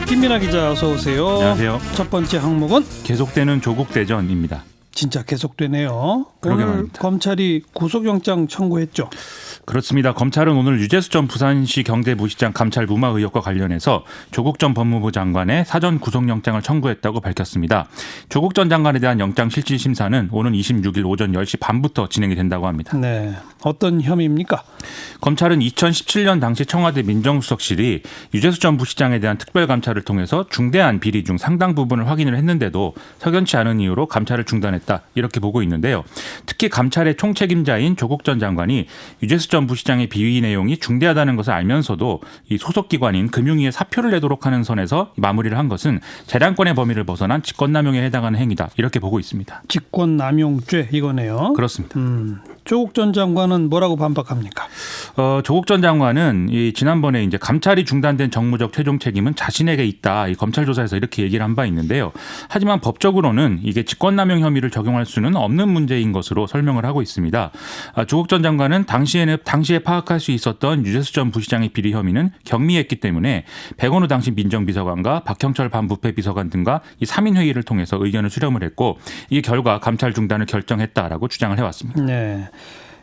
김민하 기자 어서 오세요. 안녕하세요. 첫 번째 항목은 계속되는 조국 대전입니다. 진짜 계속되네요. 그러게 오늘 말입니다. 검찰이 구속영장 청구했죠. 그렇습니다. 검찰은 오늘 유재수 전 부산시 경제부시장 감찰 무마 의혹과 관련해서 조국 전 법무부 장관의 사전 구속영장을 청구했다고 밝혔습니다. 조국 전 장관에 대한 영장 실질 심사는 오는 26일 오전 10시 반부터 진행이 된다고 합니다. 네, 어떤 혐의입니까? 검찰은 2017년 당시 청와대 민정수석실이 유재수 전 부시장에 대한 특별감찰을 통해서 중대한 비리 중 상당 부분을 확인을 했는데도 석연치 않은 이유로 감찰을 중단했다 이렇게 보고 있는데요. 특히 감찰의 총책임자인 조국 전 장관이 유재수 전 부시장의 비위 내용이 중대하다는 것을 알면서도 이 소속기관인 금융위에 사표를 내도록 하는 선에서 마무리를 한 것은 재량권의 범위를 벗어난 직권남용에 해당하는 행위다 이렇게 보고 있습니다. 직권남용죄 이거네요. 그렇습니다. 조국 전 장관은 뭐라고 반박합니까? 조국 전 장관은 지난번에 이제 감찰이 중단된 정무적 최종 책임은 자신에게 있다. 이 검찰 조사에서 이렇게 얘기를 한 바 있는데요. 하지만 법적으로는 이게 직권남용 혐의를 적용할 수는 없는 문제인 것으로 설명을 하고 있습니다. 조국 전 장관은 당시에 파악할 수 있었던 유재수 전 부시장의 비리 혐의는 경미했기 때문에 백원우 당시 민정비서관과 박형철 반부패비서관 등과 이 3인 회의를 통해서 의견을 수렴을 했고 이 결과 감찰 중단을 결정했다라고 주장을 해왔습니다. 네.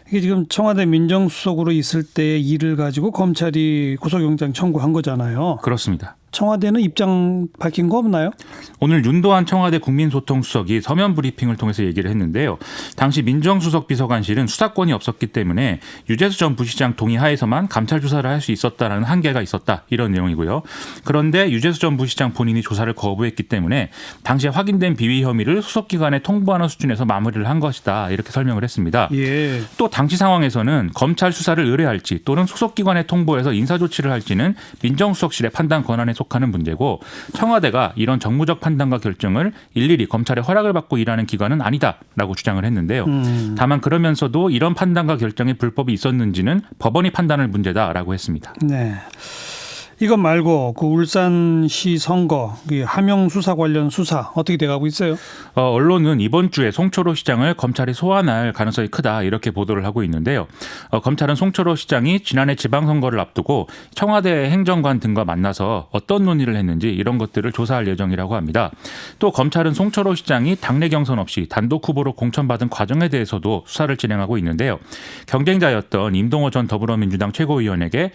이게 지금 청와대 민정수석으로 있을 때의 일을 가지고 검찰이 구속영장 청구한 거잖아요. 그렇습니다. 청와대는 입장 밝힌 거 없나요? 오늘 윤도한 청와대 국민소통수석이 서면 브리핑을 통해서 얘기를 했는데요. 당시 민정수석 비서관실은 수사권이 없었기 때문에 유재수 전 부시장 동의하에서만 감찰 조사를 할 수 있었다라는 한계가 있었다. 이런 내용이고요. 그런데 유재수 전 부시장 본인이 조사를 거부했기 때문에 당시에 확인된 비위 혐의를 수석기관에 통보하는 수준에서 마무리를 한 것이다. 이렇게 설명을 했습니다. 예. 또 당시 상황에서는 검찰 수사를 의뢰할지 또는 수석기관에 통보해서 인사조치를 할지는 민정수석실의 판단 권한에 속하는 문제고 청와대가 이런 정무적 판단과 결정을 일일이 검찰의 허락을 받고 일하는 기관은 아니다라고 주장을 했는데요. 다만 그러면서도 이런 판단과 결정에 불법이 있었는지는 법원이 판단할 문제다라고 했습니다. 네. 이것 말고 그 울산시 선거 하명 수사 관련 수사 어떻게 돼가고 있어요? 언론은 이번 주에 송철호 시장을 검찰이 소환할 가능성이 크다 이렇게 보도를 하고 있는데요. 검찰은 송철호 시장이 지난해 지방선거를 앞두고 청와대 행정관 등과 만나서 어떤 논의를 했는지 이런 것들을 조사할 예정이라고 합니다. 또 검찰은 송철호 시장이 당내 경선 없이 단독 후보로 공천받은 과정에 대해서도 수사를 진행하고 있는데요. 경쟁자였던 임동호 전 더불어민주당 최고위원에게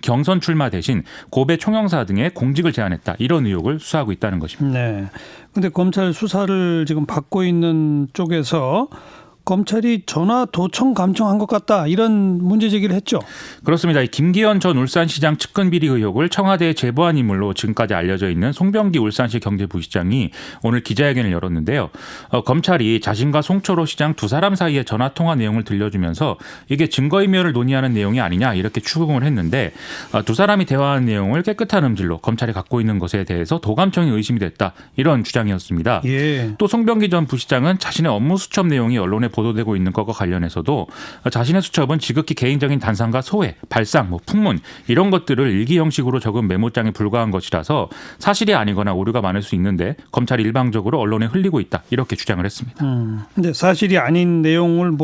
경선 출마 대신 고배 총영사 등의 공직을 제안했다. 이런 의혹을 수사하고 있다는 것입니다. 네. 근데 검찰 수사를 지금 받고 있는 쪽에서 검찰이 전화 도청 감청한 것 같다 이런 문제 제기를 했죠. 그렇습니다. 김기현 전 울산시장 측근 비리 의혹을 청와대에 제보한 인물로 지금까지 알려져 있는 송병기 울산시 경제부시장이 오늘 기자회견을 열었는데요. 검찰이 자신과 송철호 시장 두 사람 사이의 전화 통화 내용을 들려주면서 이게 증거인멸을 논의하는 내용이 아니냐 이렇게 추궁을 했는데 두 사람이 대화한 내용을 깨끗한 음질로 검찰이 갖고 있는 것에 대해서 도감청이 의심이 됐다 이런 주장이었습니다. 예. 또 송병기 전 부시장은 자신의 업무 수첩 내용이 언론에 보도되고 있는 것과 관련해서도 자신의 수첩은 지극히 개인적인 단상과 소회, 발상, 풍문 이런 것들을 일기 형식으로 적은 메모장에 불과한 것이라서 사실이 아니거나 오류가 많을 수 있는데 검찰이 일방적으로 언론에 흘리고 있다 이렇게 주장을 했습니다. 근데 사실이 아닌 내용을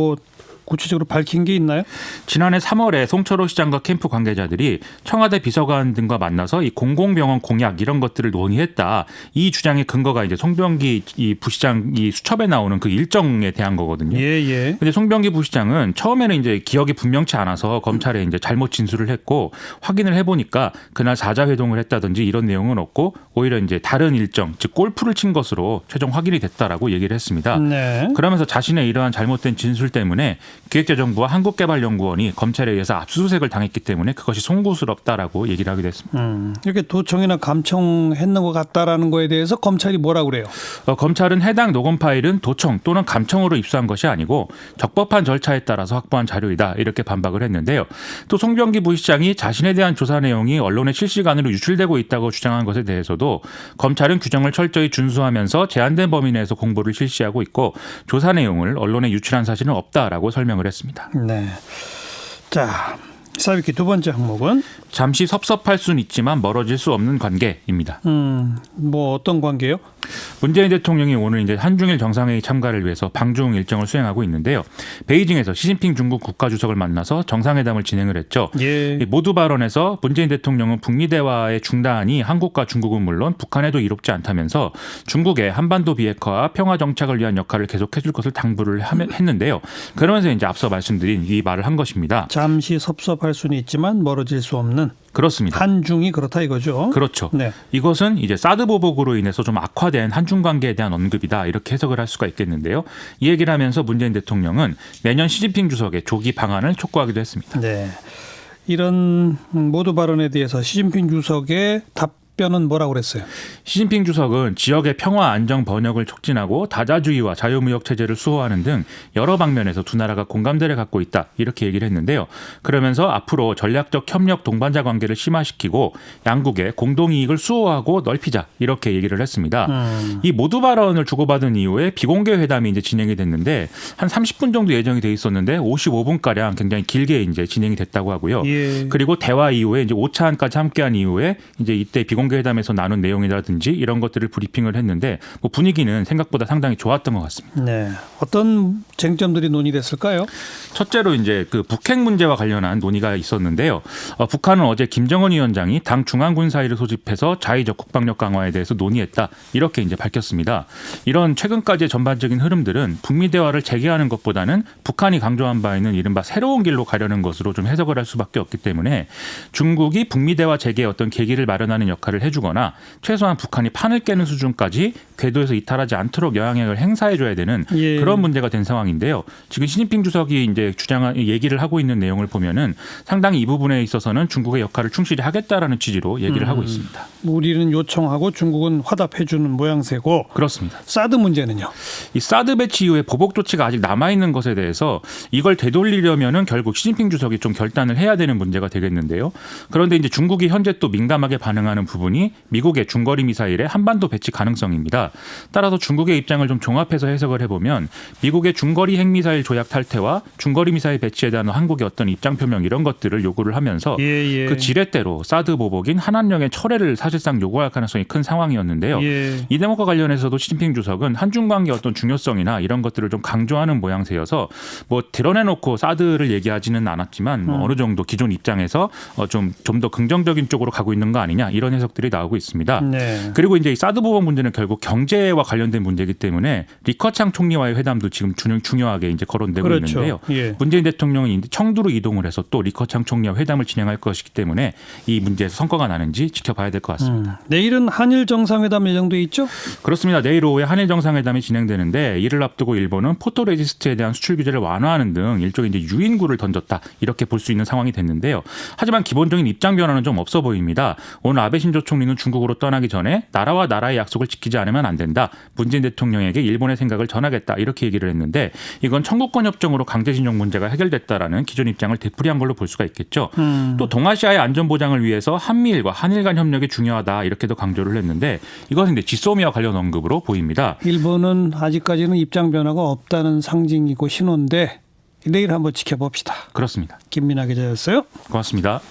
구체적으로 밝힌 게 있나요? 지난해 3월에 송철호 시장과 캠프 관계자들이 청와대 비서관 등과 만나서 이 공공병원 공약 이런 것들을 논의했다. 이 주장의 근거가 이제 송병기 이 부시장 이 수첩에 나오는 그 일정에 대한 거거든요. 예. 근데 송병기 부시장은 처음에는 이제 기억이 분명치 않아서 검찰에 이제 잘못 진술을 했고 확인을 해보니까 그날 사자회동을 했다든지 이런 내용은 없고 오히려 이제 다른 일정, 즉 골프를 친 것으로 최종 확인이 됐다라고 얘기를 했습니다. 네. 그러면서 자신의 이러한 잘못된 진술 때문에 기획재정부와 한국개발연구원이 검찰에 의해서 압수수색을 당했기 때문에 그것이 송구스럽다라고 얘기를 하기도 했습니다. 이렇게 도청이나 감청했는 것 같다라는 거에 대해서 검찰이 뭐라고 그래요? 검찰은 해당 녹음 파일은 도청 또는 감청으로 입수한 것이 아니고 적법한 절차에 따라서 확보한 자료이다 이렇게 반박을 했는데요. 또 송병기 부시장이 자신에 대한 조사 내용이 언론에 실시간으로 유출되고 있다고 주장한 것에 대해서도 검찰은 규정을 철저히 준수하면서 제한된 범위 내에서 공보를 실시하고 있고 조사 내용을 언론에 유출한 사실은 없다라고 설명을 했습니다. 네. 자, 사비키 두 번째 항목은 잠시 섭섭할 수는 있지만 멀어질 수 없는 관계입니다. 뭐 어떤 관계요? 문재인 대통령이 오늘 이제 한중일 정상회의 참가를 위해서 방중 일정을 수행하고 있는데요. 베이징에서 시진핑 중국 국가주석을 만나서 정상회담을 진행을 했죠. 예. 이 모두 발언에서 문재인 대통령은 북미 대화의 중단이 한국과 중국은 물론 북한에도 이롭지 않다면서 중국의 한반도 비핵화와 평화 정착을 위한 역할을 계속해줄 것을 당부를 했는데요. 그러면서 이제 앞서 말씀드린 이 말을 한 것입니다. 잠시 섭섭할 수는 있지만 멀어질 수 없는. 그렇습니다. 한중이 그렇다 이거죠. 그렇죠. 네. 이것은 이제 사드 보복으로 인해서 좀 악화된 한중 관계에 대한 언급이다 이렇게 해석을 할 수가 있겠는데요. 이 얘기를 하면서 문재인 대통령은 내년 시진핑 주석의 조기 방한을 촉구하기도 했습니다. 네. 이런 모두 발언에 대해서 시진핑 주석의 답변은 뭐라고 그랬어요? 시진핑 주석은 지역의 평화 안정 번영을 촉진하고 다자주의와 자유무역 체제를 수호하는 등 여러 방면에서 두 나라가 공감대를 갖고 있다 이렇게 얘기를 했는데요. 그러면서 앞으로 전략적 협력 동반자 관계를 심화시키고 양국의 공동이익을 수호하고 넓히자 이렇게 얘기를 했습니다. 이 모두 발언을 주고받은 이후에 비공개 회담이 이제 진행이 됐는데 한 30분 정도 예정이 돼 있었는데 55분가량 굉장히 길게 이제 진행이 됐다고 하고요. 예. 그리고 대화 이후에 이제 오찬까지 함께한 이후에 이제 이때 비공개 회담에서 나눈 내용이라든지 이런 것들을 브리핑을 했는데 뭐 분위기는 생각보다 상당히 좋았던 것 같습니다. 네. 어떤 쟁점들이 논의됐을까요? 첫째로 이제 그 북핵 문제와 관련한 논의가 있었는데요. 북한은 어제 김정은 위원장이 당 중앙군사위를 소집해서 자의적 국방력 강화에 대해서 논의했다 이렇게 이제 밝혔습니다. 이런 최근까지의 전반적인 흐름들은 북미 대화를 재개하는 것보다는 북한이 강조한 바에는 이른바 새로운 길로 가려는 것으로 좀 해석을 할 수밖에 없기 때문에 중국이 북미 대화 재개의 어떤 계기를 마련하는 역할을 해주거나 최소한 북한이 판을 깨는 수준까지 궤도에서 이탈하지 않도록 영향력을 행사해줘야 되는 예. 그런 문제가 된 상황인데요. 지금 시진핑 주석이 이제 얘기를 하고 있는 내용을 보면은 상당히 이 부분에 있어서는 중국의 역할을 충실히 하겠다라는 취지로 얘기를 하고 있습니다. 우리는 요청하고 중국은 화답해주는 모양새고. 그렇습니다. 사드 문제는요? 이 사드 배치 이후에 보복 조치가 아직 남아 있는 것에 대해서 이걸 되돌리려면은 결국 시진핑 주석이 좀 결단을 해야 되는 문제가 되겠는데요. 그런데 이제 중국이 현재 또 민감하게 반응하는 부분이 미국의 중거리 미사일의 한반도 배치 가능성입니다. 따라서 중국의 입장을 좀 종합해서 해석을 해보면 미국의 중거리 핵미사일 조약 탈퇴와 중거리 미사일 배치에 대한 한국의 어떤 입장 표명 이런 것들을 요구를 하면서 예. 그 지렛대로 사드 보복인 한한령의 철회를 사실상 요구할 가능성이 큰 상황이었는데요. 예. 이 대목과 관련해서도 시진핑 주석은 한중 관계 어떤 중요성이나 이런 것들을 좀 강조하는 모양새여서 뭐 드러내놓고 사드를 얘기하지는 않았지만 뭐 어느 정도 기존 입장에서 좀 더 긍정적인 쪽으로 가고 있는 거 아니냐 이런 해석들이 나오고 있습니다. 네. 그리고 이제 이 사드 보복 문제는 결국 경제와 관련된 문제이기 때문에 리커창 총리와의 회담도 지금 중요하게 이제 거론되고 그렇죠. 있는데요. 예. 문재인 대통령이 청두로 이동을 해서 또 리커창 총리와 회담을 진행할 것이기 때문에 이 문제에서 성과가 나는지 지켜봐야 될 것 같습니다. 내일은 한일 정상회담 예정돼 있죠? 그렇습니다. 내일 오후에 한일 정상회담이 진행되는데 이를 앞두고 일본은 포토레지스트에 대한 수출 규제를 완화하는 등 일종의 이제 유인구를 던졌다 이렇게 볼 수 있는 상황이 됐는데요. 하지만 기본적인 입장 변화는 좀 없어 보입니다. 오늘 아베 신조 총리는 중국으로 떠나기 전에 나라와 나라의 약속을 지키지 않으면 안 된다. 문재인 대통령에게 일본의 생각을 전하겠다 이렇게 얘기를 했는데 이건 청구권 협정으로 강제징용 문제가 해결됐다라는 기존 입장을 되풀이한 걸로 볼 수가 있겠죠. 또 동아시아의 안전 보장을 위해서 한미일과 한일 간 협력이 중요하다 이렇게도 강조를 했는데 이것은 이제 지소미아 관련 언급으로 보입니다. 일본은 아직까지는 입장 변화가 없다는 상징이고 신호인데 내일 한번 지켜봅시다. 그렇습니다. 김민하 기자였어요. 고맙습니다.